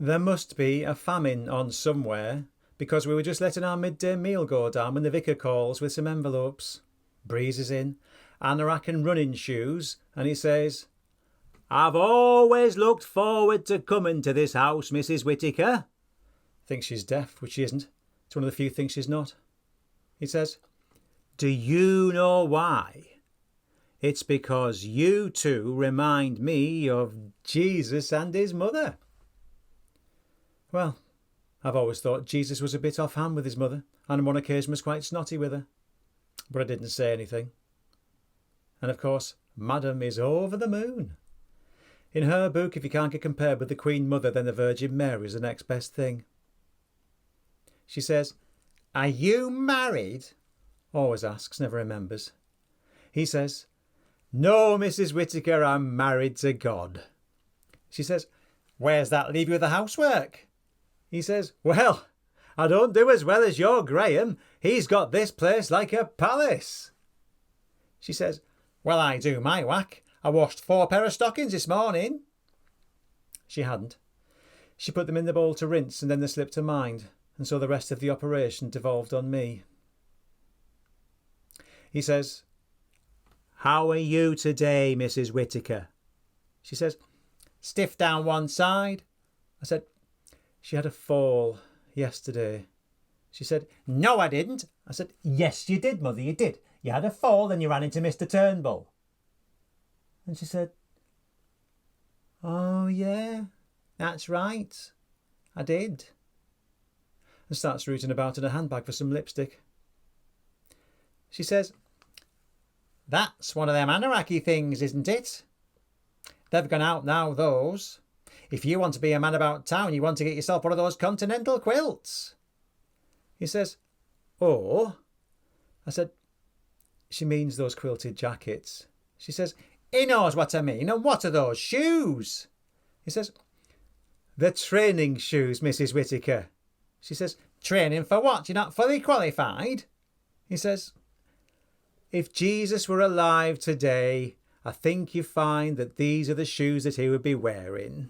There must be a famine on somewhere, because we were just letting our midday meal go down when the vicar calls with some envelopes. Breezes in, anorak and running shoes, and he says, "I've always looked forward to coming to this house, Mrs. Whittaker." Thinks she's deaf, which she isn't. It's one of the few things she's not. He says, "Do you know why? It's because you two remind me of Jesus and his mother." Well, I've always thought Jesus was a bit offhand with his mother, and on one occasion was quite snotty with her. But I didn't say anything. And of course, Madam is over the moon. In her book, if you can't get compared with the Queen Mother, then the Virgin Mary is the next best thing. She says, "Are you married?" Always asks, never remembers. He says, "No, Mrs. Whittaker, I'm married to God." She says, "Where's that leave you with the housework?" He says, "Well, I don't do as well as your Graham. He's got this place like a palace." She says, "Well, I do my whack. I washed 4 pair of stockings this morning." She hadn't. She put them in the bowl to rinse, and then they slipped her mind, and so the rest of the operation devolved on me. He says, "How are you today, Mrs. Whittaker?" She says, "Stiff down one side." I said, "She had a fall yesterday." She said, "No, I didn't." I said, "Yes, you did, Mother, you did. You had a fall and you ran into Mr. Turnbull." And she said, "Oh, yeah, that's right. I did." And starts rooting about in her handbag for some lipstick. She says, "That's one of them anarchy things, isn't it? They've gone out now, those. If you want to be a man about town, you want to get yourself one of those continental quilts." He says, "Oh." I said, "She means those quilted jackets." She says, "He knows what I mean. And what are those shoes?" He says, "They're training shoes, Mrs. Whittaker." She says, "Training for what? You're not fully qualified?" He says, "If Jesus were alive today, I think you find that these are the shoes that he would be wearing."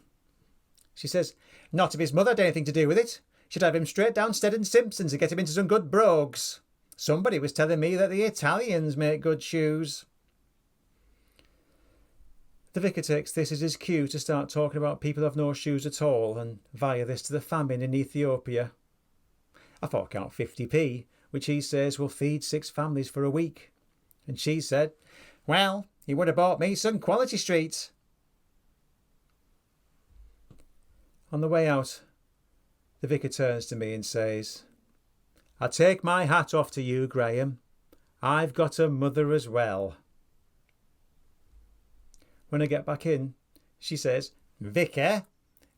She says, "Not if his mother had anything to do with it. She'd have him straight down Stead and Simpson's and get him into some good brogues. Somebody was telling me that the Italians make good shoes." The vicar takes this as his cue to start talking about people who have no shoes at all, and via this to the famine in Ethiopia. I fork out 50p, which he says will feed 6 families for a week. And she said, "Well, he would have bought me some Quality Street." On the way out, the vicar turns to me and says, "I take my hat off to you, Graham. I've got a mother as well." When I get back in, she says, "Vicar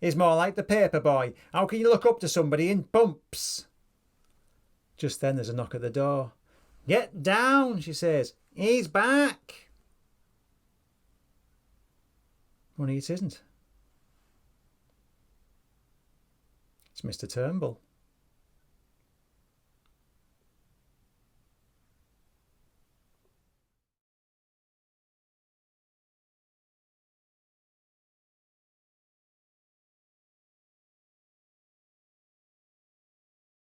is more like the paper boy. How can you look up to somebody in bumps?" Just then there's a knock at the door. "Get down," she says. "He's back." Only it isn't. It's Mr. Turnbull.